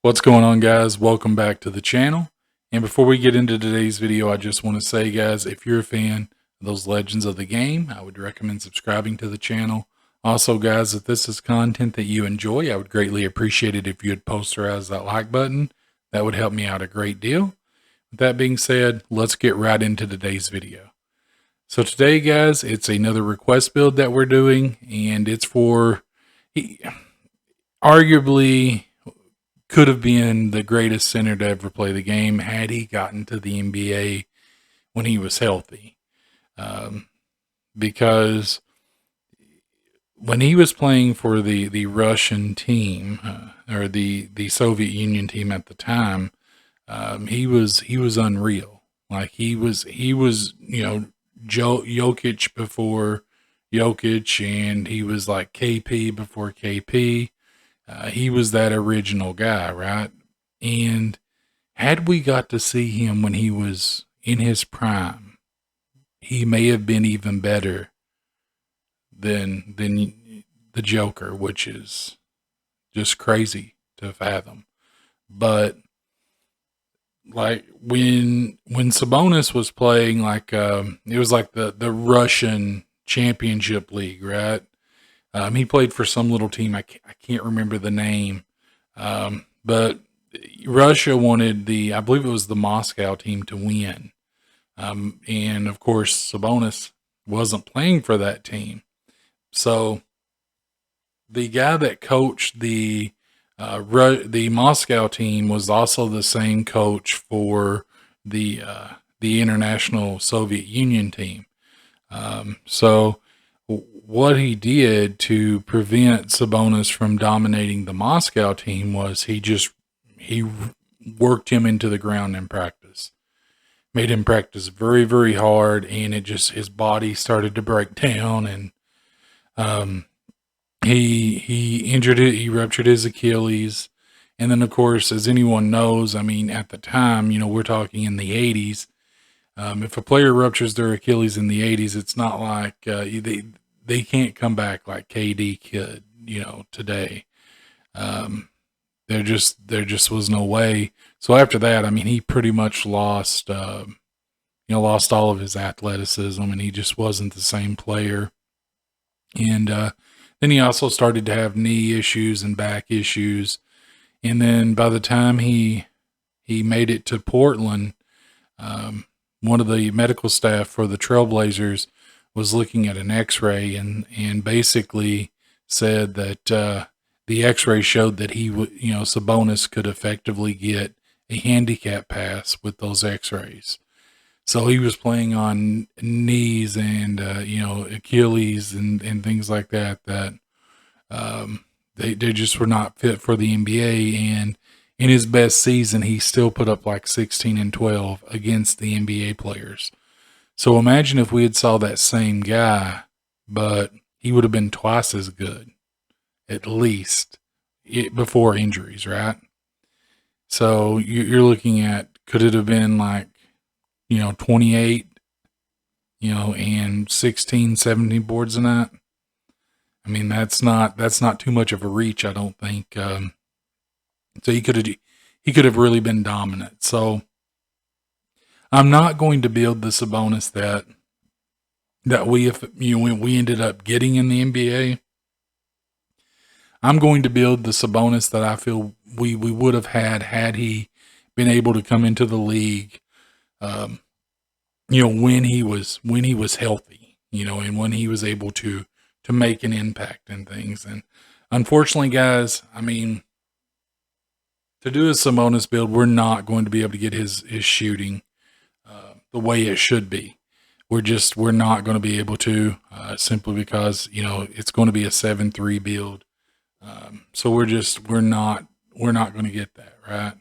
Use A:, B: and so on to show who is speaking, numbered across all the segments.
A: What's going on, guys? Welcome back to the channel. And before we get into today's video, I just want to say, guys, if you're a fan of those legends of the game, I would recommend subscribing to the channel. Also, guys, if this is content that you enjoy, I would greatly appreciate it if you'd posterize that like button. That would help me out a great deal. With that being said, let's get right into today's video. So today, guys, it's another request build that we're doing, and it's for arguably could have been the greatest center to ever play the game had he gotten to the NBA when he was healthy. Because when he was playing for the Russian team, or the Soviet Union team at the time, he was unreal. Like he was Jokic before Jokic, and he was like KP before KP. He was that original guy, right? And had we got to see him when he was in his prime, he may have been even better than the Joker, which is just crazy to fathom. But like when Sabonis was playing, like it was like the Russian Championship League, right? He played for some little team. I can't remember the name. But Russia wanted I believe it was the Moscow team to win. And of course, Sabonis wasn't playing for that team. So the guy that coached the Moscow team was also the same coach for the international Soviet Union team. So what he did to prevent Sabonis from dominating the Moscow team was he worked him into the ground in practice, made him practice very, very hard, and his body started to break down, and he injured it. He ruptured his Achilles, and then of course, as anyone knows, I mean, at the time, we're talking in the 80s. If a player ruptures their Achilles in the 80s, it's not like they can't come back like KD could, today. There just was no way. So after that, I mean, he pretty much lost all of his athleticism, and he just wasn't the same player. And then he also started to have knee issues and back issues. And then by the time he made it to Portland, one of the medical staff for the Trailblazers was looking at an x-ray and basically said that the x-ray showed that Sabonis could effectively get a handicap pass with those x-rays. So he was playing on knees and Achilles and things like that they just were not fit for the NBA. And in his best season, he still put up like 16 and 12 against the NBA players. So imagine if we had saw that same guy, but he would have been twice as good, at least, before injuries, right? So you're looking at, could it have been like, 28, and 16, 17 boards a night? I mean, that's not too much of a reach, I don't think. So he could have really been dominant. So I'm not going to build the Sabonis that we ended up getting in the NBA. I'm going to build the Sabonis that I feel we would have had he been able to come into the league, when he was healthy, and when he was able to make an impact and things. And unfortunately, guys, I mean, to do a Sabonis build, we're not going to be able to get his shooting the way it should be. We're not going to be able to, simply because, it's going to be a 7-3 build. So we're not going to get that, right?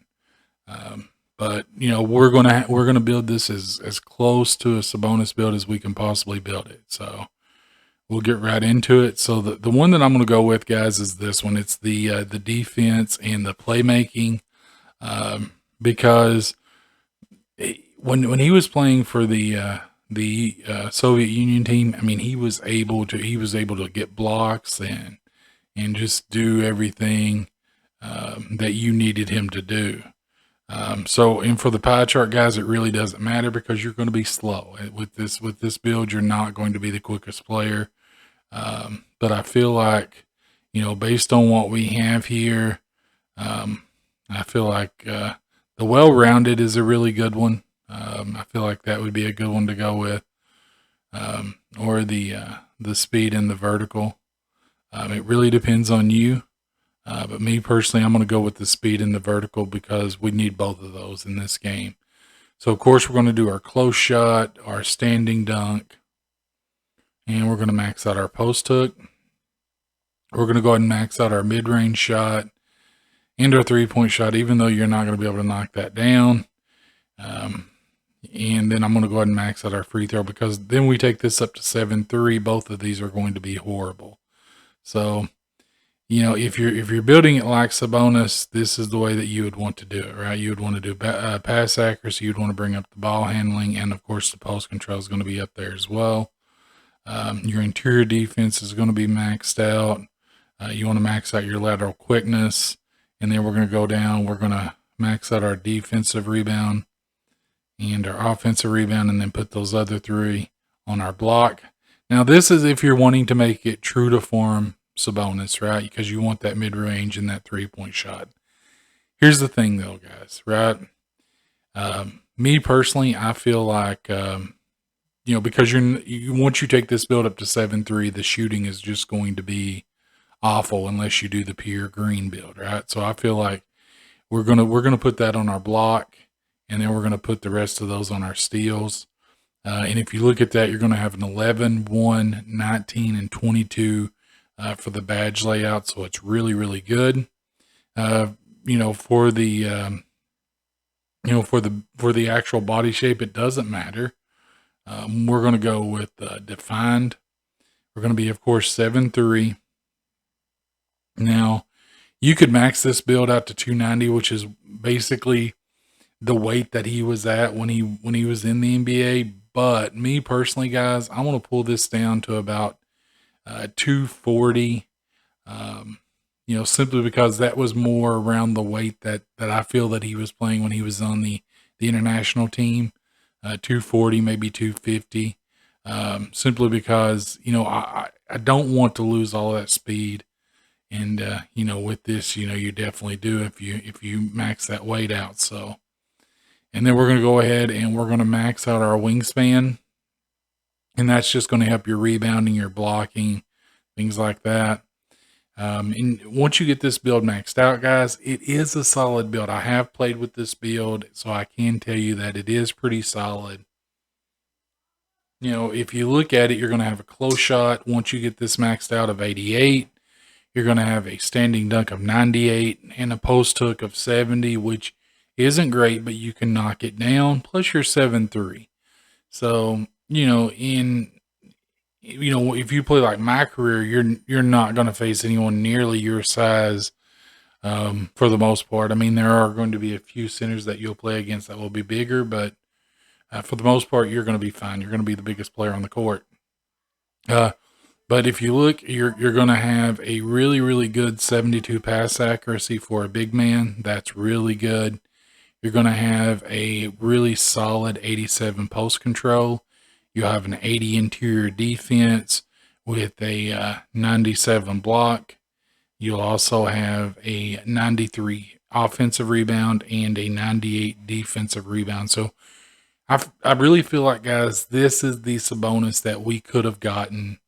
A: But we're going to build this as close to a Sabonis build as we can possibly build it. So we'll get right into it. So the one that I'm going to go with, guys, is this one. It's the defense and the playmaking, because when he was playing for the Soviet Union team, I mean, he was able to get blocks and just do everything that you needed him to do. And for the pie chart guys, it really doesn't matter because you're going to be slow with this build. You're not going to be the quickest player. But I feel like, based on what we have here, I feel like the well-rounded is a really good one. I feel like that would be a good one to go with, or the speed and the vertical. It really depends on you. But me personally, I'm going to go with the speed and the vertical because we need both of those in this game. So, of course, we're going to do our close shot, our standing dunk, and we're going to max out our post hook. We're going to go ahead and max out our mid-range shot and our three-point shot, even though you're not going to be able to knock that down. And then I'm going to go ahead and max out our free throw because then we take this up to 7-3. Both of these are going to be horrible. So, if you're building it like Sabonis, this is the way that you would want to do it, right? You would want to do pass accuracy. You'd want to bring up the ball handling. And, of course, the post control is going to be up there as well. Your interior defense is going to be maxed out. You want to max out your lateral quickness. And then we're going to go down. We're going to max out our defensive rebound and our offensive rebound, and then put those other three on our block. Now, this is if you're wanting to make it true to form Sabonis, right? Because you want that mid-range and that three-point shot. Here's the thing, though, guys, right? Me personally, I feel like, because once you take this build up to 7-3, the shooting is just going to be awful unless you do the pure green build, right? So I feel like we're gonna put that on our block, and then we're gonna put the rest of those on our steals. And if you look at that, you're gonna have an 11, 1, 19, and 22 for the badge layout. So it's really, really good. For the for the actual body shape, it doesn't matter. We're gonna go with defined. We're gonna be, of course, 7-3. Now, you could max this build out to 290, which is basically the weight that he was at when he was in the NBA. But me personally, guys, I want to pull this down to about 240. Simply because that was more around the weight that I feel that he was playing when he was on the international team. 240, maybe 250. Simply because I don't want to lose all that speed. And, with this, you definitely do if you max that weight out. So, and then we're going to go ahead and we're going to max out our wingspan. And that's just going to help your rebounding, your blocking, things like that. And once you get this build maxed out, guys, it is a solid build. I have played with this build, so I can tell you that it is pretty solid. If you look at it, you're going to have a close shot once you get this maxed out of 88. You're going to have a standing dunk of 98 and a post hook of 70, which isn't great, but you can knock it down. Plus you're 7-3. So, if you play like my career, you're not going to face anyone nearly your size for the most part. I mean, there are going to be a few centers that you'll play against that will be bigger, but for the most part, you're going to be fine. You're going to be the biggest player on the court. But if you look, you're going to have a really, really good 72 pass accuracy for a big man. That's really good. You're going to have a really solid 87 post control. You'll have an 80 interior defense with a 97 block. You'll also have a 93 offensive rebound and a 98 defensive rebound. So I really feel like, guys, this is the Sabonis that we could have gotten.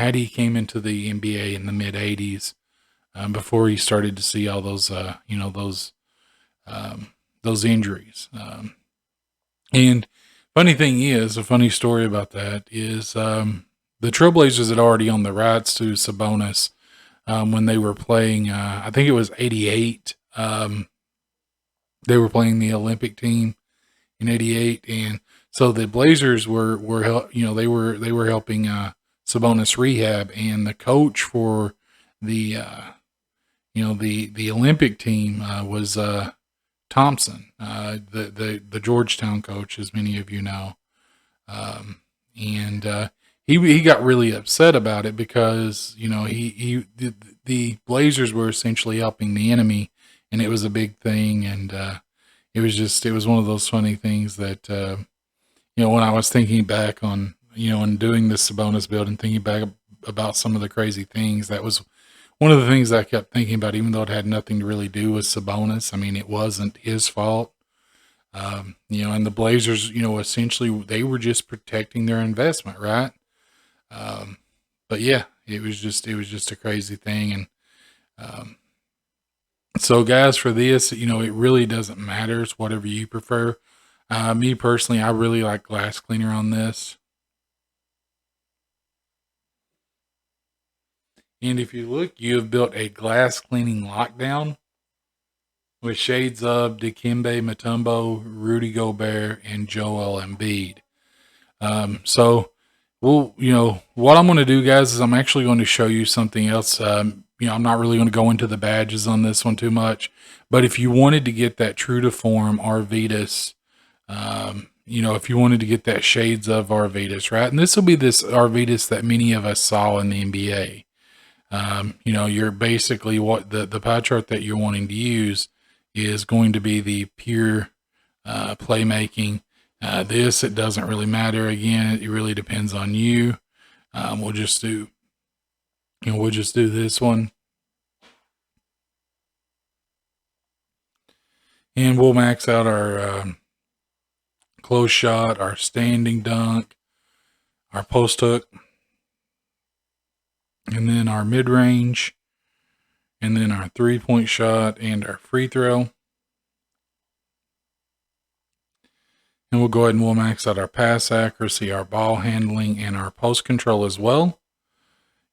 A: Had he came into the NBA in the mid 80s, before he started to see all those injuries. And funny thing is, a funny story about that is, the Trailblazers had already owned the rights to Sabonis, when they were playing, I think it was 88. They were playing the Olympic team in 88. And so the Blazers were helping Sabonis rehab, and the coach for the Olympic team was Thompson, the Georgetown coach, as many of you know, and he got really upset about it because the the Blazers were essentially helping the enemy, and it was a big thing. And it was one of those funny things that when I was thinking back on and doing this Sabonis build and thinking back about some of the crazy things, that was one of the things I kept thinking about, even though it had nothing to really do with Sabonis. I mean, it wasn't his fault. And the Blazers, essentially they were just protecting their investment, right? But yeah, it was just a crazy thing. And so guys, for this, it really doesn't matter. It's whatever you prefer. Me personally, I really like glass cleaner on this. And if you look, you have built a glass cleaning lockdown with shades of Dikembe Mutombo, Rudy Gobert, and Joel Embiid. So what I'm going to do, guys, is I'm actually going to show you something else. I'm not really going to go into the badges on this one too much, but if you wanted to get that true to form Arvydas, if you wanted to get that shades of Arvydas, right? And this will be this Arvydas that many of us saw in the NBA. You're basically what the pie chart that you're wanting to use is going to be the pure playmaking. It doesn't really matter. Again, it really depends on you. We'll just do this one, and we'll max out our close shot, our standing dunk, our post hook, and then our mid range, and then our 3-point shot and our free throw. And we'll go ahead and we'll max out our pass accuracy, our ball handling, and our post control as well.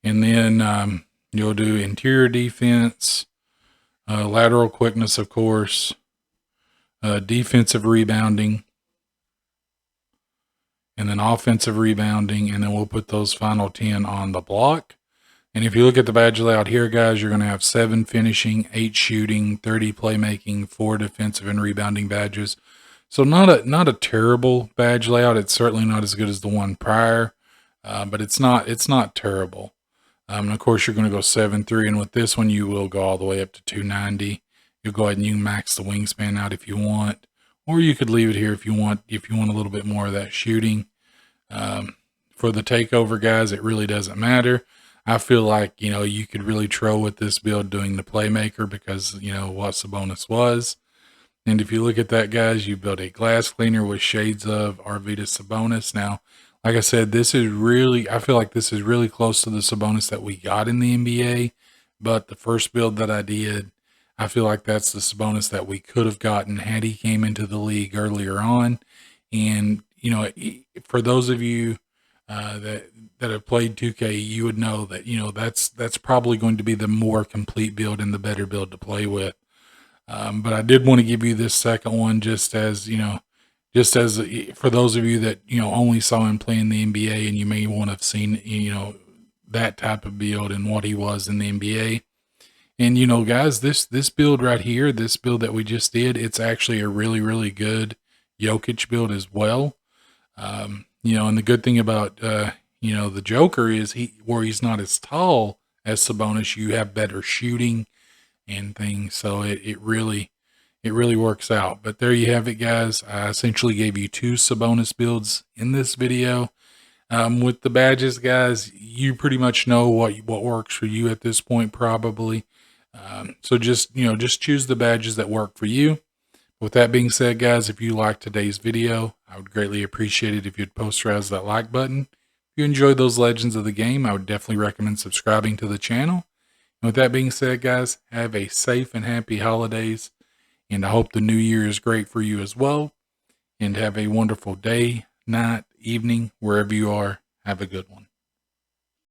A: And then you'll do interior defense, lateral quickness, of course, defensive rebounding, and then offensive rebounding. And then we'll put those final 10 on the block. And if you look at the badge layout here, guys, you're going to have 7 finishing, 8 shooting, 30 playmaking, 4 defensive and rebounding badges. So not a terrible badge layout. It's certainly not as good as the one prior, but it's not terrible. And of course, you're going to go 7-3, and with this one, you will go all the way up to 290. You'll go ahead and you can max the wingspan out if you want, or you could leave it here if you want a little bit more of that shooting. For the takeover, guys, it really doesn't matter. I feel like, you could really troll with this build doing the playmaker because, what Sabonis was. And if you look at that, guys, you built a glass cleaner with shades of Arvydas Sabonis. Now, like I said, I feel like this is really close to the Sabonis that we got in the NBA. But the first build that I did, I feel like that's the Sabonis that we could have gotten had he came into the league earlier on. And, for those of you that have played 2K, you would know that, that's probably going to be the more complete build and the better build to play with. But I did want to give you this second one just as for those of you that, only saw him play in the NBA and you may want to have seen, that type of build and what he was in the NBA. And, guys, this build right here, this build that we just did, it's actually a really, really good Jokic build as well. And the good thing about, the Joker is where he's not as tall as Sabonis, you have better shooting and things. So it really works out. But there you have it, guys. I essentially gave you 2 Sabonis builds in this video. With the badges, guys, you pretty much know what works for you at this point, probably. So just choose the badges that work for you. With that being said, guys, if you liked today's video, I would greatly appreciate it if you'd posterize that like button. If you enjoyed those legends of the game, I would definitely recommend subscribing to the channel. And with that being said, guys, have a safe and happy holidays. And I hope the new year is great for you as well. And have a wonderful day, night, evening, wherever you are. Have a good one.